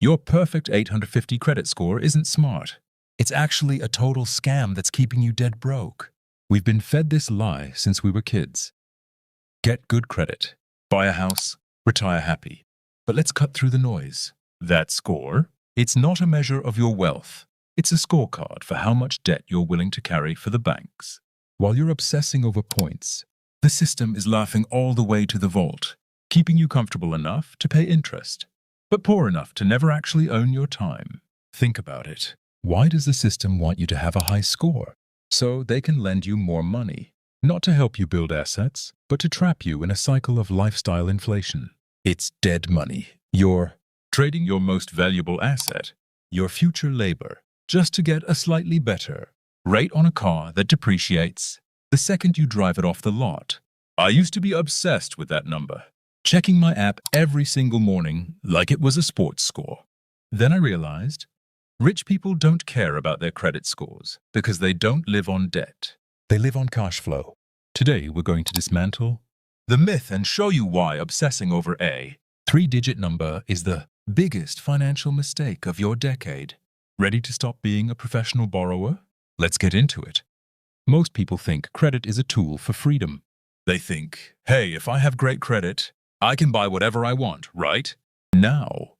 Your perfect 850 credit score isn't smart. It's actually a total scam that's keeping you dead broke. We've been fed this lie since we were kids. Get good credit, buy a house, retire happy. But let's cut through the noise. That score? It's not a measure of your wealth. It's a scorecard for how much debt you're willing to carry for the banks. While you're obsessing over points, the system is laughing all the way to the vault, keeping you comfortable enough to pay interest, but poor enough to never actually own your time. Think about it. Why does the system want you to have a high score? So they can lend you more money, not to help you build assets, but to trap you in a cycle of lifestyle inflation. It's dead money. You're trading your most valuable asset, your future labor, just to get a slightly better rate on a car that depreciates the second you drive it off the lot. I used to be obsessed with that number, checking my app every single morning like it was a sports score. Then I realized rich people don't care about their credit scores because they don't live on debt. They live on cash flow. Today, we're going to dismantle the myth and show you why obsessing over a three-digit number is the biggest financial mistake of your decade. Ready to stop being a professional borrower? Let's get into it. Most people think credit is a tool for freedom. They think, hey, if I have great credit, I can buy whatever I want, right? Now.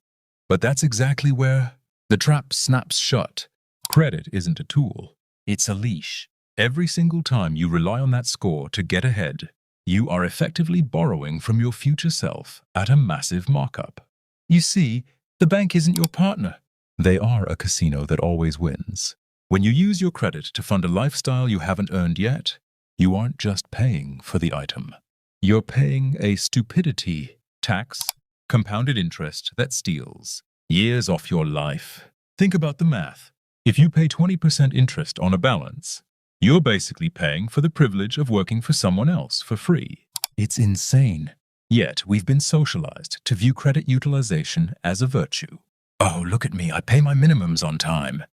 But that's exactly where the trap snaps shut. Credit isn't a tool. It's a leash. Every single time you rely on that score to get ahead, you are effectively borrowing from your future self at a massive markup. You see, the bank isn't your partner. They are a casino that always wins. When you use your credit to fund a lifestyle you haven't earned yet, you aren't just paying for the item. You're paying a stupidity tax, compounded interest that steals years off your life. Think about the math. If you pay 20% interest on a balance, you're basically paying for the privilege of working for someone else for free. It's insane. Yet, we've been socialized to view credit utilization as a virtue. Oh, look at me, I pay my minimums on time.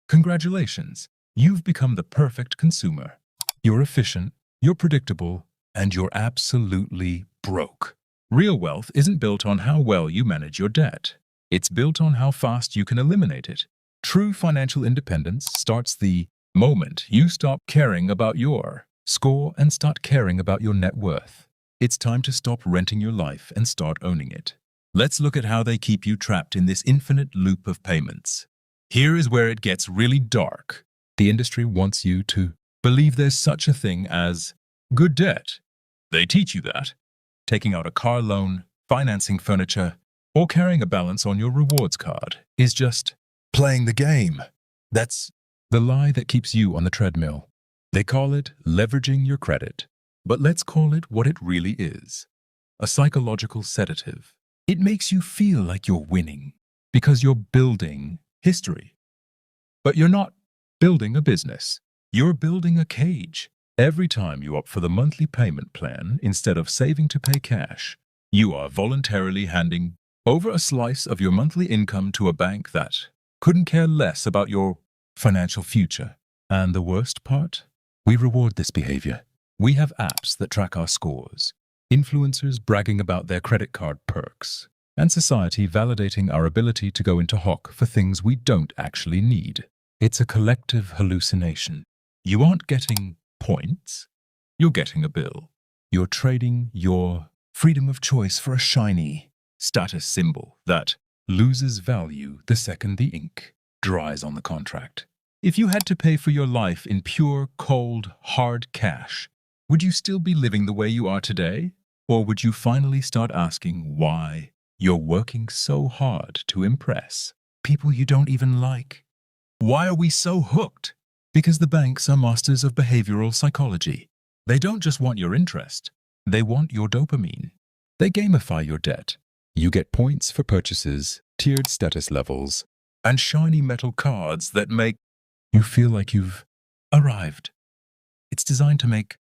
Congratulations, you've become the perfect consumer. You're efficient, you're predictable, and you're absolutely broke. Real wealth isn't built on how well you manage your debt. It's built on how fast you can eliminate it. True financial independence starts the moment you stop caring about your score and start caring about your net worth. It's time to stop renting your life and start owning it. Let's look at how they keep you trapped in this infinite loop of payments. Here is where it gets really dark. The industry wants you to believe there's such a thing as good debt. They teach you that. Taking out a car loan, financing furniture, or carrying a balance on your rewards card is just playing the game. That's the lie that keeps you on the treadmill. They call it leveraging your credit. But let's call it what it really is. A psychological sedative. It makes you feel like you're winning because you're building history. But you're not building a business. You're building a cage. Every time you opt for the monthly payment plan instead of saving to pay cash, you are voluntarily handing over a slice of your monthly income to a bank that couldn't care less about your financial future. And the worst part? We reward this behavior. We have apps that track our scores, influencers bragging about their credit card perks, and society validating our ability to go into hock for things we don't actually need. It's a collective hallucination. You aren't getting points, you're getting a bill. You're trading your freedom of choice for a shiny status symbol that loses value the second the ink dries on the contract. If you had to pay for your life in pure, cold, hard cash, would you still be living the way you are today? Or would you finally start asking why you're working so hard to impress people you don't even like? Why are we so hooked? Because the banks are masters of behavioral psychology. They don't just want your interest, they want your dopamine. They gamify your debt. You get points for purchases, tiered status levels, and shiny metal cards that make you feel like you've arrived. It's designed to make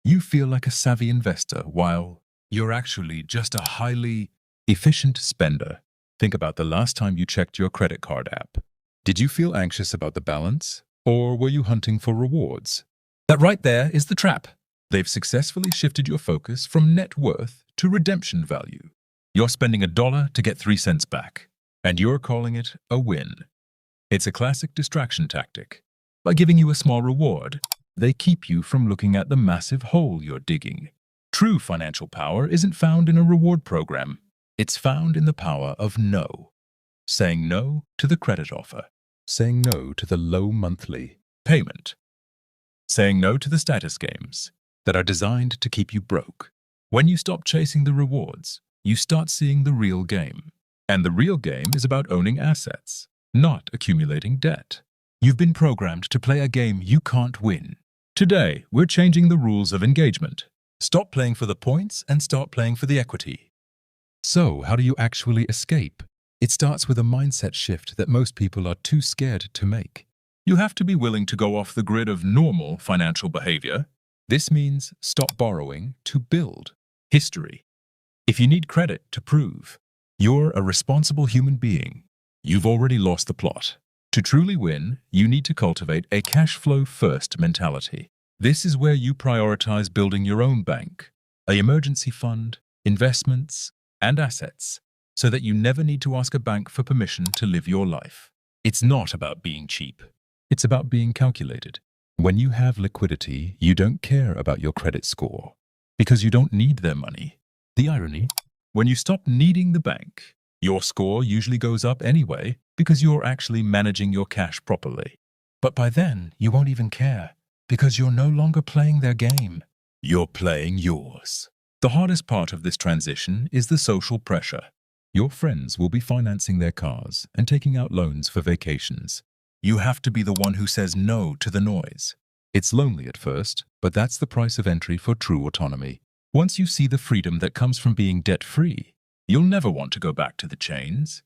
you feel like a savvy investor while you're actually just a highly efficient spender. Think about the last time you checked your credit card app. Did you feel anxious about the balance, or were you hunting for rewards? That right there is the trap. They've successfully shifted your focus from net worth to redemption value. You're spending $1 to get 3 cents back. and you're calling it a win. It's a classic distraction tactic. By giving you a small reward, they keep you from looking at the massive hole you're digging. True financial power isn't found in a reward program. It's found in the power of no. Saying no to the credit offer. Saying no to the low monthly payment. Saying no to the status games that are designed to keep you broke. When you stop chasing the rewards, you start seeing the real game. And the real game is about owning assets, not accumulating debt. You've been programmed to play a game you can't win. Today, we're changing the rules of engagement. Stop playing for the points and start playing for the equity. So, how do you actually escape? It starts with a mindset shift that most people are too scared to make. You have to be willing to go off the grid of normal financial behavior. This means stop borrowing to build history. If you need credit to prove you're a responsible human being, you've already lost the plot. To truly win, you need to cultivate a cash flow first mentality. This is where you prioritize building your own bank, an emergency fund, investments, and assets, so that you never need to ask a bank for permission to live your life. It's not about being cheap. It's about being calculated. When you have liquidity, you don't care about your credit score because you don't need their money. The irony? When you stop needing the bank, your score usually goes up anyway because you're actually managing your cash properly. But by then, you won't even care because you're no longer playing their game. You're playing yours. The hardest part of this transition is the social pressure. Your friends will be financing their cars and taking out loans for vacations. You have to be the one who says no to the noise. It's lonely at first, but that's the price of entry for true autonomy. Once you see the freedom that comes from being debt-free, you'll never want to go back to the chains.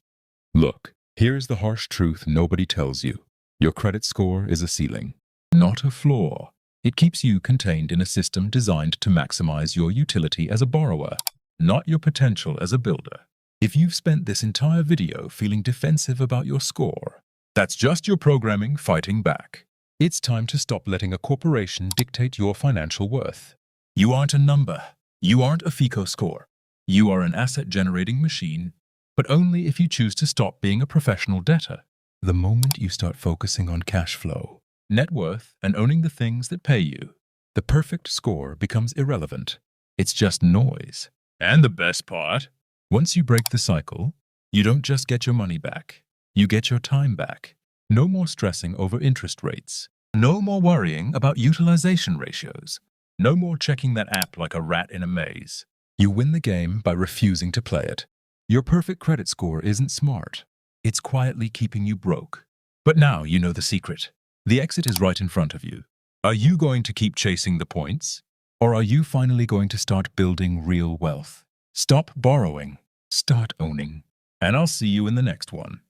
Look, here's the harsh truth nobody tells you. Your credit score is a ceiling, not a floor. It keeps you contained in a system designed to maximize your utility as a borrower, not your potential as a builder. If you've spent this entire video feeling defensive about your score, that's just your programming fighting back. It's time to stop letting a corporation dictate your financial worth. You aren't a number. You aren't a FICO score. You are an asset-generating machine, but only if you choose to stop being a professional debtor. The moment you start focusing on cash flow, net worth, and owning the things that pay you, the perfect score becomes irrelevant. It's just noise. And the best part, once you break the cycle, you don't just get your money back. You get your time back. No more stressing over interest rates. No more worrying about utilization ratios. No more checking that app like a rat in a maze. You win the game by refusing to play it. Your perfect credit score isn't smart. It's quietly keeping you broke. But now you know the secret. The exit is right in front of you. Are you going to keep chasing the points? Or are you finally going to start building real wealth? Stop borrowing. Start owning. And I'll see you in the next one.